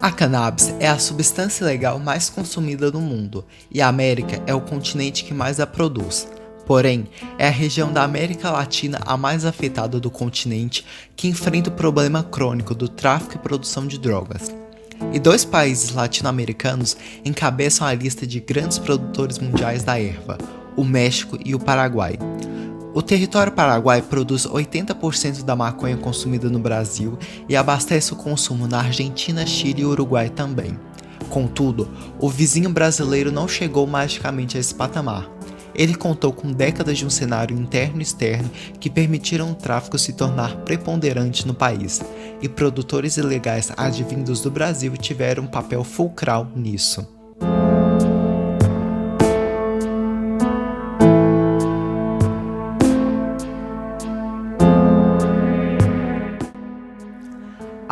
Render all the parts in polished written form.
A cannabis é a substância legal mais consumida no mundo e a América é o continente que mais a produz. Porém, é a região da América Latina a mais afetada do continente que enfrenta o problema crônico do tráfico e produção de drogas. E dois países latino-americanos encabeçam a lista de grandes produtores mundiais da erva, o México e o Paraguai. O território paraguai produz 80% da maconha consumida no Brasil e abastece o consumo na Argentina, Chile e Uruguai também. Contudo, o vizinho brasileiro não chegou magicamente a esse patamar. Ele contou com décadas de um cenário interno e externo que permitiram o tráfico se tornar preponderante no país, e produtores ilegais advindos do Brasil tiveram um papel fulcral nisso.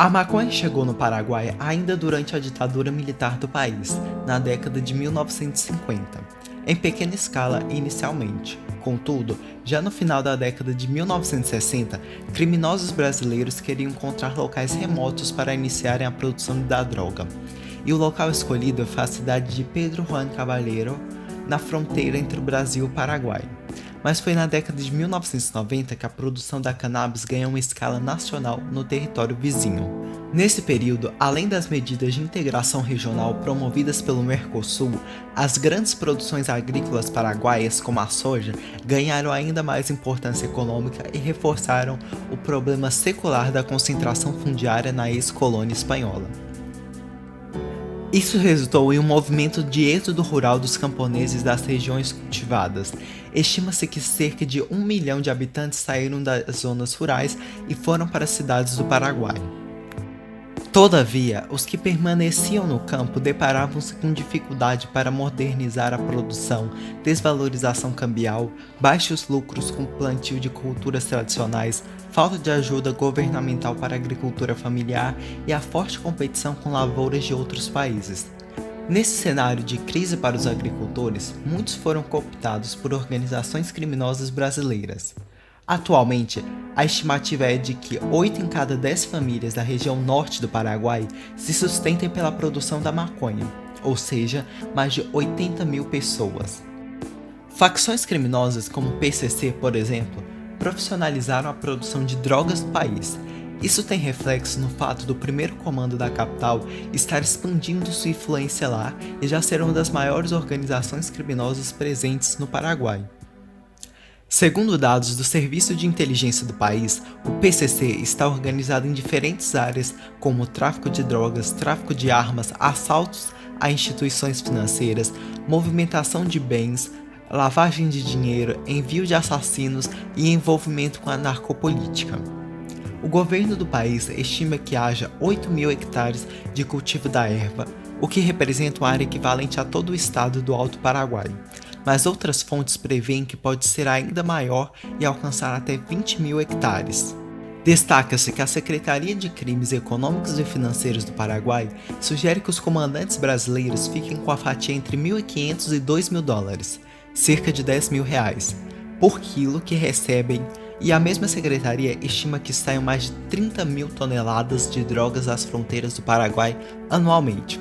A maconha chegou no Paraguai ainda durante a ditadura militar do país, na década de 1950, em pequena escala inicialmente. Contudo, já no final da década de 1960, criminosos brasileiros queriam encontrar locais remotos para iniciarem a produção da droga, e o local escolhido foi a cidade de Pedro Juan Caballero, na fronteira entre o Brasil e o Paraguai. Mas foi na década de 1990 que a produção da cannabis ganhou uma escala nacional no território vizinho. Nesse período, além das medidas de integração regional promovidas pelo Mercosul, as grandes produções agrícolas paraguaias, como a soja, ganharam ainda mais importância econômica e reforçaram o problema secular da concentração fundiária na ex-colônia espanhola. Isso resultou em um movimento de êxodo rural dos camponeses das regiões cultivadas. Estima-se que cerca de 1 milhão de habitantes saíram das zonas rurais e foram para as cidades do Paraguai. Todavia, os que permaneciam no campo deparavam-se com dificuldade para modernizar a produção, desvalorização cambial, baixos lucros com o plantio de culturas tradicionais, falta de ajuda governamental para a agricultura familiar e a forte competição com lavouras de outros países. Nesse cenário de crise para os agricultores, muitos foram cooptados por organizações criminosas brasileiras. Atualmente, a estimativa é de que 8 em cada 10 famílias da região norte do Paraguai se sustentem pela produção da maconha, ou seja, mais de 80 mil pessoas. Facções criminosas como o PCC, por exemplo, profissionalizaram a produção de drogas no país. Isso tem reflexo no fato do primeiro comando da capital estar expandindo sua influência lá e já ser uma das maiores organizações criminosas presentes no Paraguai. Segundo dados do Serviço de Inteligência do país, o PCC está organizado em diferentes áreas como tráfico de drogas, tráfico de armas, assaltos a instituições financeiras, movimentação de bens, lavagem de dinheiro, envio de assassinos e envolvimento com a narcopolítica. O governo do país estima que haja 8 mil hectares de cultivo da erva, o que representa uma área equivalente a todo o estado do Alto Paraguai. Mas outras fontes prevêem que pode ser ainda maior e alcançar até 20 mil hectares. Destaca-se que a Secretaria de Crimes Econômicos e Financeiros do Paraguai sugere que os comandantes brasileiros fiquem com a fatia entre 1.500 e 2.000 dólares, cerca de 10 mil reais, por quilo que recebem, e a mesma secretaria estima que saiam mais de 30 mil toneladas de drogas às fronteiras do Paraguai anualmente,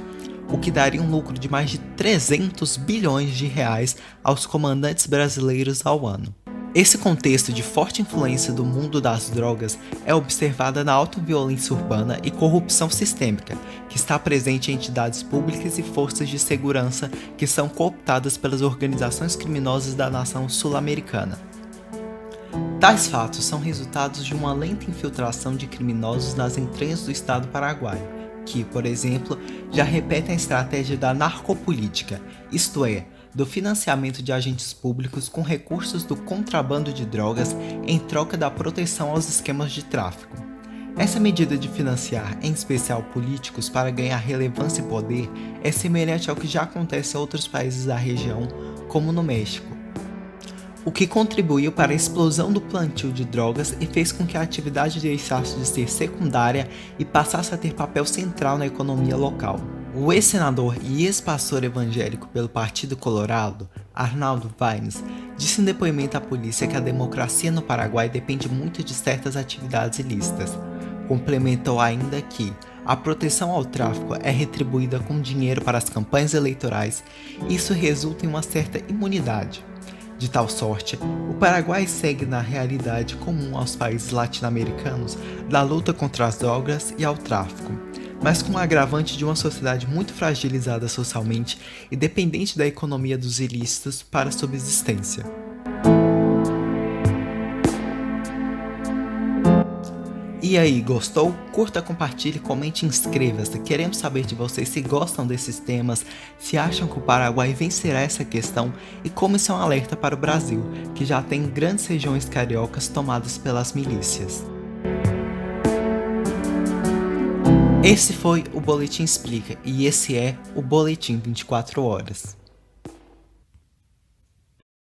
o que daria um lucro de mais de 300 bilhões de reais aos comandantes brasileiros ao ano. Esse contexto de forte influência do mundo das drogas é observado na alta violência urbana e corrupção sistêmica, que está presente em entidades públicas e forças de segurança que são cooptadas pelas organizações criminosas da nação sul-americana. Tais fatos são resultados de uma lenta infiltração de criminosos nas entranhas do Estado paraguaio, que, por exemplo, já repetem a estratégia da narcopolítica, isto é, do financiamento de agentes públicos com recursos do contrabando de drogas em troca da proteção aos esquemas de tráfico. Essa medida de financiar, em especial políticos, para ganhar relevância e poder é semelhante ao que já acontece em outros países da região, como no México, o que contribuiu para a explosão do plantio de drogas e fez com que a atividade deixasse de ser secundária e passasse a ter papel central na economia local. O ex-senador e ex-pastor evangélico pelo Partido Colorado, Arnaldo Vaines, disse em depoimento à polícia que a democracia no Paraguai depende muito de certas atividades ilícitas. Complementou ainda que A proteção ao tráfico é retribuída com dinheiro para as campanhas eleitorais e isso resulta em uma certa imunidade. De tal sorte, o Paraguai segue na realidade comum aos países latino-americanos da luta contra as drogas e ao tráfico, mas com o agravante de uma sociedade muito fragilizada socialmente e dependente da economia dos ilícitos para a subsistência. E aí, gostou? Curta, compartilhe, comente e inscreva-se. Queremos saber de vocês se gostam desses temas, se acham que o Paraguai vencerá essa questão e como isso é um alerta para o Brasil, que já tem grandes regiões cariocas tomadas pelas milícias. Esse foi o Boletim Explica e esse é o Boletim 24 Horas.